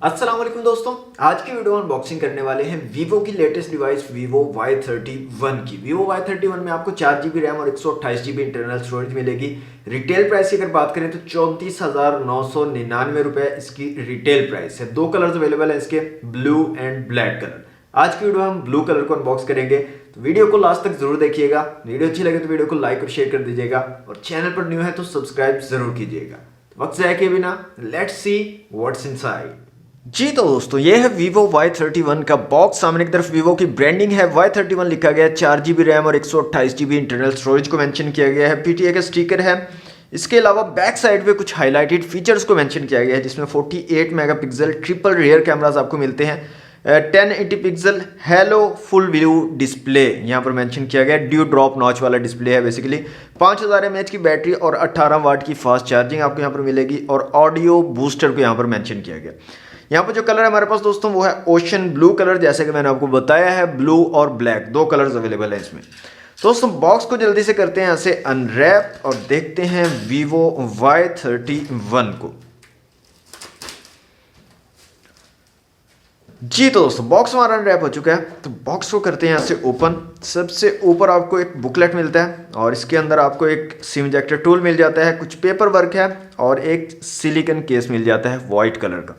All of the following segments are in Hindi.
अस्सलाम वालेकुम दोस्तों। आज की वीडियो अनबॉक्सिंग करने वाले हैं वीवो की लेटेस्ट डिवाइस वीवो Y31 की। वीवो Y31 में आपको 4 GB रैम और 128 GB इंटरनल स्टोरेज मिलेगी। रिटेल प्राइस की अगर बात करें तो 34,999 रुपए इसकी रिटेल प्राइस है। दो कलर्स अवेलेबल है इसके, ब्लू एंड ब्लैक कलर। आज की वीडियो हम ब्लू कलर को अनबॉक्स करेंगे, तो वीडियो को लास्ट तक जरूर देखिएगा। वीडियो अच्छी लगे तो वीडियो को लाइक और शेयर कर दीजिएगा और चैनल पर न्यू है तो सब्सक्राइब जरूर कीजिएगा। वक्त जाए के बिना लेट्स सी व्हाट्स इनसाइड। जी तो दोस्तों, ये है वीवो Y31 का बॉक्स। सामने की तरफ वीवो की ब्रांडिंग है, Y31 लिखा गया है। 4 GB रैम और 128 GB इंटरनल स्टोरेज को मेंशन किया गया है। PTA का स्टिकर है। इसके अलावा बैक साइड पे कुछ हाईलाइटेड फीचर्स को मेंशन किया गया है, जिसमें 48 मेगापिक्सल ट्रिपल रियर कैमरास आपको मिलते हैं। 1080 pixel hello full view display यहाँ पर मेंशन किया गया है। ड्यू ड्रॉप नॉच वाला डिस्प्ले है बेसिकली। 5000 mAh की बैटरी और 18 वाट की फास्ट चार्जिंग आपको यहाँ पर मिलेगी और ऑडियो बूस्टर को यहाँ पर मेंशन किया गया। यहाँ पर जो कलर है हमारे पास दोस्तों वो है ओशन ब्लू कलर, जैसे कि मैंने आपको बताया है। ब्लू और ब्लैक दो कलर्स अवेलेबल है इसमें। दोस्तों बॉक्स को जल्दी से करते हैं यहाँ से अनरैप और देखते हैं वीवो Y31 को। जी तो दोस्तों, बॉक्स हमारा अनरैप हो चुका है, तो बॉक्स को करते हैं यहाँ से ओपन। सबसे ऊपर आपको एक बुकलेट मिलता है और इसके अंदर आपको एक सिम इंजेक्टर टूल मिल जाता है, कुछ पेपर वर्क है और एक सिलिकॉन केस मिल जाता है वाइट कलर का।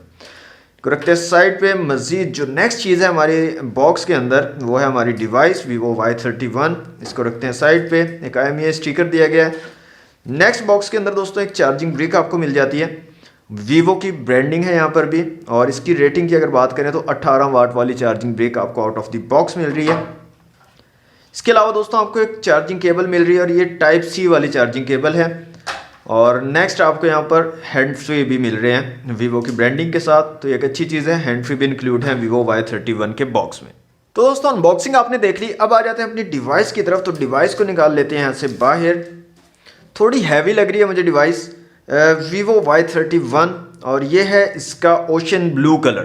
को रखते हैं साइड पे। मजीद जो नेक्स्ट चीज़ है हमारी बॉक्स के अंदर वो है हमारी डिवाइस वीवो Y31। इसको रखते हैं साइड पे। एक IMEI स्टिकर दिया गया है। नेक्स्ट बॉक्स के अंदर दोस्तों एक चार्जिंग ब्रिक आपको मिल जाती है। वीवो की ब्रांडिंग है यहाँ पर भी, और इसकी रेटिंग की अगर बात करें तो 18 वाट वाली चार्जिंग ब्रिक आपको आउट ऑफ द बॉक्स मिल रही है। इसके अलावा दोस्तों आपको एक चार्जिंग केबल मिल रही है और ये Type-C वाली चार्जिंग केबल है। और नेक्स्ट आपको यहाँ पर हैंड फ्री भी मिल रहे हैं वीवो की ब्रांडिंग के साथ, तो एक अच्छी चीज़ है। हैंड फ्री भी इंक्लूड है वीवो Y31 के बॉक्स में। तो दोस्तों अनबॉक्सिंग आपने देख ली, अब आ जाते हैं अपनी डिवाइस की तरफ। तो डिवाइस को निकाल लेते हैं यहाँ से बाहर। थोड़ी हैवी लग रही है मुझे डिवाइस, वीवो Y31, और ये है इसका ओशन ब्लू कलर।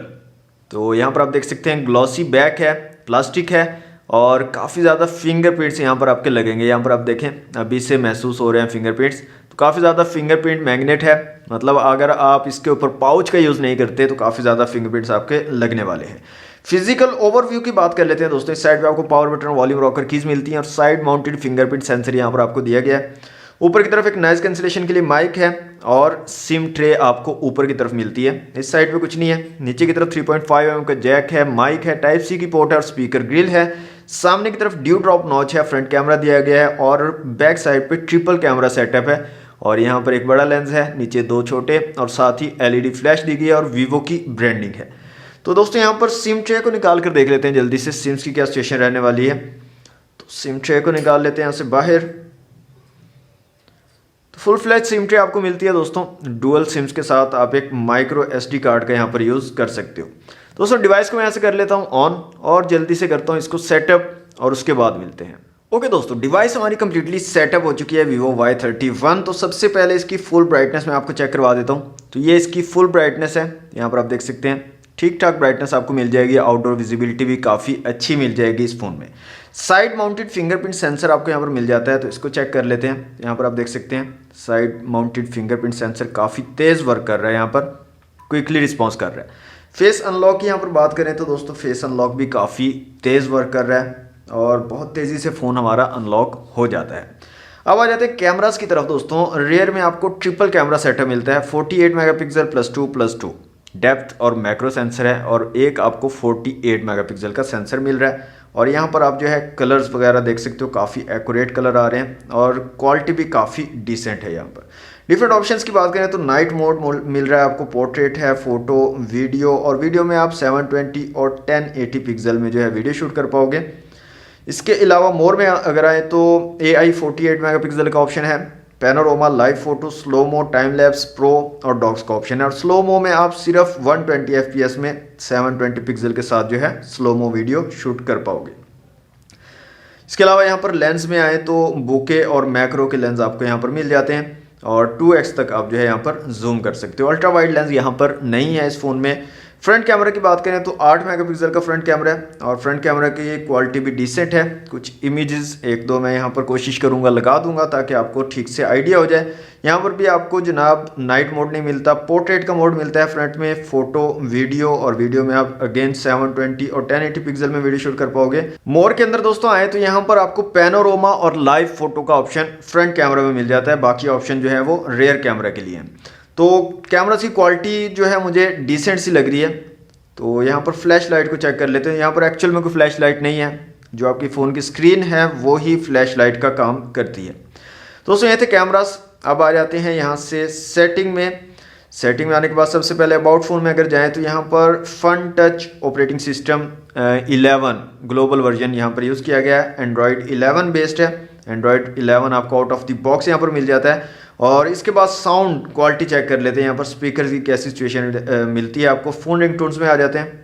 तो यहाँ पर आप देख सकते हैं ग्लॉसी बैक है, प्लास्टिक है और काफ़ी ज़्यादा फिंगरप्रिंट्स यहाँ पर आपके लगेंगे। यहाँ पर आप देखें अभी से महसूस हो रहे हैं फिंगरप्रिंट्स, तो काफ़ी ज़्यादा फिंगरप्रिंट मैग्नेट है। मतलब अगर आप इसके ऊपर पाउच का यूज़ नहीं करते तो काफ़ी ज़्यादा फिंगरप्रिंट्स आपके लगने वाले हैं। फिजिकल ओवरव्यू की बात कर लेते हैं दोस्तों। इस साइड पे आपको power button, volume rocker keys मिलती हैं और साइड माउंटेड फिंगरप्रिंट सेंसर यहाँ पर आपको दिया गया है। ऊपर की तरफ एक नॉइज कैंसिलेशन के लिए माइक है और सिम ट्रे आपको ऊपर की तरफ मिलती है। इस साइड पे कुछ नहीं है। नीचे की तरफ 3.5 mm का जैक है, माइक है, Type-C की पोर्ट है और स्पीकर ग्रिल है। सामने की तरफ ड्यू ड्रॉप नॉच है, फ्रंट कैमरा दिया गया है और बैक साइड पे ट्रिपल कैमरा सेटअप है। और यहाँ पर एक बड़ा लेंस है, नीचे दो छोटे, और साथ ही LED फ्लैश दी गई है और वीवो की ब्रांडिंग है। तो दोस्तों यहाँ पर सिम ट्रे को निकाल कर देख लेते हैं जल्दी से, सिम्स की क्या सिचुएशन रहने वाली है। तो सिम ट्रे को निकाल लेते हैं यहाँ से बाहर। तो फुल फ्लैश सिम ट्रे आपको मिलती है दोस्तों। डुअल सिम्स के साथ आप एक माइक्रो SD कार्ड का यहाँ पर यूज़ कर सकते हो। दोस्तों डिवाइस को मैं यहाँ से कर लेता हूँ ऑन और जल्दी से करता हूँ इसको सेटअप और उसके बाद मिलते हैं। ओके दोस्तों, डिवाइस हमारी कंप्लीटली सेटअप हो चुकी है वीवो Y31। तो सबसे पहले इसकी फुल ब्राइटनेस मैं आपको चेक करवा देता हूँ। तो ये इसकी फुल ब्राइटनेस है, यहाँ पर आप देख सकते हैं ठीक ठाक ब्राइटनेस आपको मिल जाएगी। आउटडोर विजिबिलिटी भी काफ़ी अच्छी मिल जाएगी इस फ़ोन में। साइड माउंटेड फिंगरप्रिंट सेंसर आपको यहाँ पर मिल जाता है, तो इसको चेक कर लेते हैं। यहाँ पर आप देख सकते हैं साइड माउंटेड फिंगरप्रिंट सेंसर काफ़ी तेज़ वर्क कर रहा है, यहाँ पर क्विकली रिस्पॉन्स कर रहा है। फेस अनलॉक की यहाँ पर बात करें तो दोस्तों फेस अनलॉक भी काफ़ी तेज़ वर्क कर रहा है और बहुत तेज़ी से फ़ोन हमारा अनलॉक हो जाता है। अब आ जाते हैं कैमरास की तरफ दोस्तों। रियर में आपको ट्रिपल कैमरा सेटअप मिलता है। 48 मेगापिक्सल +2 डेप्थ और मैक्रो सेंसर है और एक आपको 48 मेगापिक्सल का सेंसर मिल रहा है। और यहाँ पर आप जो है कलर्स वगैरह देख सकते हो, काफ़ी एक्यूरेट कलर आ रहे हैं और क्वालिटी भी काफ़ी डिसेंट है। यहाँ पर डिफरेंट ऑप्शंस की बात करें तो नाइट मोड मिल रहा है आपको, पोर्ट्रेट है, फोटो, वीडियो, और वीडियो में आप 720 और 1080 पिक्सल में जो है वीडियो शूट कर पाओगे। इसके अलावा मोर में अगर आए तो AI 48 मेगापिक्सल का ऑप्शन है, panorama, live photo, slomo, time lapse, pro और डॉक्स का ऑप्शन है। और स्लोमो में आप सिर्फ 120 FPS में 720 पिक्सल के साथ जो है स्लोमो वीडियो शूट कर पाओगे। इसके अलावा यहाँ पर लेंस में आए तो बुके और मैक्रो के लेंस आपको यहाँ पर मिल जाते हैं और 2x तक आप जो है यहाँ पर जूम कर सकते हो। अल्ट्रा वाइड लेंस यहाँ पर नहीं है इस फ़ोन में। फ्रंट कैमरा की बात करें तो 8 मेगापिक्सल का फ्रंट कैमरा है और फ्रंट कैमरा की क्वालिटी भी डिसेंट है। कुछ इमेजेस एक दो मैं यहाँ पर कोशिश करूँगा लगा दूंगा ताकि आपको ठीक से आइडिया हो जाए। यहाँ पर भी आपको जनाब नाइट मोड नहीं मिलता, पोर्ट्रेट का मोड मिलता है फ्रंट में, फोटो वीडियो, और वीडियो में आप अगेन 720 और 1080 पिक्सल में वीडियो शूट कर पाओगे। मोर के अंदर दोस्तों आए तो यहाँ पर आपको पैनोरामा और लाइव फोटो का ऑप्शन फ्रंट कैमरा में मिल जाता है, बाकी ऑप्शन जो है वो रेयर कैमरा के लिए। तो कैमरा की क्वालिटी जो है मुझे डिसेंट सी लग रही है। तो यहाँ पर फ्लैश लाइट को चेक कर लेते हैं। यहाँ पर एक्चुअल में कोई फ्लैश लाइट नहीं है, जो आपकी फ़ोन की स्क्रीन है वो ही फ्लैश लाइट का काम करती है। दोस्तों ये थे कैमरास। अब आ जाते हैं यहाँ से सेटिंग में। सेटिंग में आने के बाद सबसे पहले अबाउट फ़ोन में अगर जाएँ तो यहाँ पर Funtouch operating system 11 global version यहाँ पर यूज़ किया गया है। एंड्रॉयड 11 बेस्ड है। एंड्रॉयड 11 आपको आउट ऑफ द बॉक्स यहाँ पर मिल जाता है। और इसके बाद साउंड क्वालिटी चेक कर लेते हैं। यहाँ पर स्पीकर की कैसी सिचुएशन मिलती है आपको। फ़ोन रिंगटोन्स में आ जाते हैं।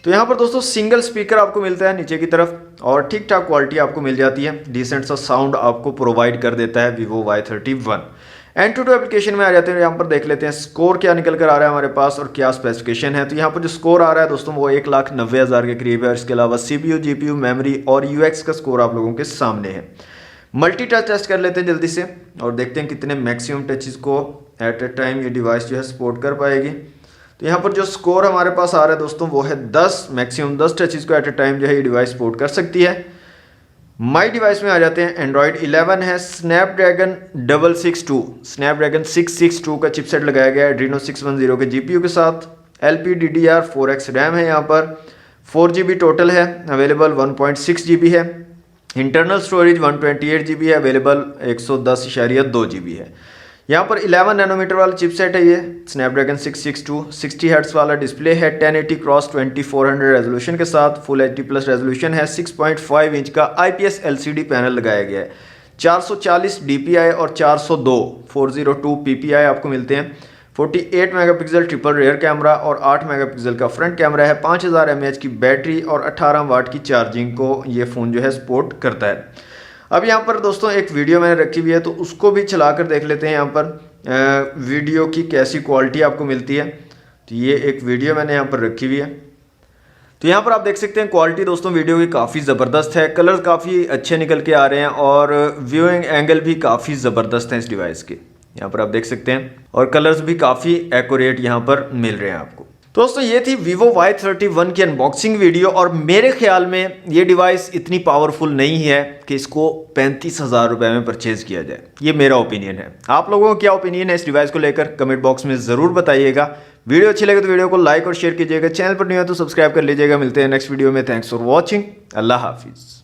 तो यहाँ पर दोस्तों सिंगल स्पीकर आपको मिलता है नीचे की तरफ और ठीक ठाक क्वालिटी आपको मिल जाती है। डिसेंट सा साउंड आपको प्रोवाइड कर देता है Vivo Y31। Antutu एप्लीकेशन में आ जाते हैं। यहाँ पर देख लेते हैं स्कोर क्या निकल कर आ रहा है हमारे पास और क्या स्पेसिफिकेशन है। तो यहाँ पर जो स्कोर आ रहा है दोस्तों वो 1,90,000 के करीब है। और इसके अलावा CPU, GPU, मेमोरी और UX का स्कोर आप लोगों के सामने है। मल्टी टच टेस्ट कर लेते हैं जल्दी से और देखते हैं कितने मैक्सिमम टचेस को एट ए टाइम ये डिवाइस जो है सपोर्ट कर पाएगी। तो यहाँ पर जो स्कोर हमारे पास आ रहा है दोस्तों वो है 10, मैक्सिमम 10 टचेस को एट ए टाइम जो है ये डिवाइस सपोर्ट कर सकती है। माई डिवाइस में आ जाते हैं। एंड्रॉयड 11 है। स्नैपड्रैगन 662 का चिपसेट लगाया गया है एड्रीनो 610 के GPU के साथ। LPDDR4X रैम है। यहाँ पर 4GB टोटल है। अवेलेबल 1.6 GB है। इंटरनल स्टोरेज 128 GB है। अवेलेबल 110.2 GB है। यहाँ पर 11 नैनोमीटर वाला चिपसेट है। ये स्नैपड्रैगन 662 60 हर्ट्ज वाला डिस्प्ले है 1080 क्रॉस 2400 रेजोल्यूशन के साथ। फुल HD प्लस रेजोल्यूशन है। 6.5 इंच का IPS LCD पैनल लगाया गया है। 440 DPI और 402 PPI आपको मिलते हैं। 48 मेगापिक्सल ट्रिपल रेयर कैमरा और 8 मेगापिक्सल का फ्रंट कैमरा है। 5000 mAh की बैटरी और 18 वाट की चार्जिंग को ये फ़ोन जो है सपोर्ट करता है। अब यहाँ पर दोस्तों एक वीडियो मैंने रखी हुई है तो उसको भी चला कर देख लेते हैं यहाँ पर वीडियो की कैसी क्वालिटी आपको मिलती है। तो ये एक वीडियो मैंने यहाँ पर रखी हुई है। तो यहाँ पर आप देख सकते हैं क्वालिटी दोस्तों वीडियो की काफ़ी ज़बरदस्त है। कलर्स काफ़ी अच्छे निकल के आ रहे हैं और व्यूइंग एंगल भी काफ़ी ज़बरदस्त हैं इस डिवाइस के। यहाँ पर आप देख सकते हैं और कलर्स भी काफ़ी एक्यूरेट यहाँ पर मिल रहे हैं आपको। दोस्तों ये थी Vivo Y31 की अनबॉक्सिंग वीडियो और मेरे ख्याल में ये डिवाइस इतनी पावरफुल नहीं है कि इसको 35,000 रुपये में परचेज़ किया जाए। ये मेरा ओपिनियन है। आप लोगों का क्या ओपिनियन है इस डिवाइस को लेकर कमेंट बॉक्स में ज़रूर बताइएगा। वीडियो अच्छी लगे तो वीडियो को लाइक और शेयर कीजिएगा। चैनल पर नहीं हो तो सब्सक्राइब कर लीजिएगा। मिलते हैं नेक्स्ट वीडियो में। Thanks for watching. अल्लाह हाफिज़।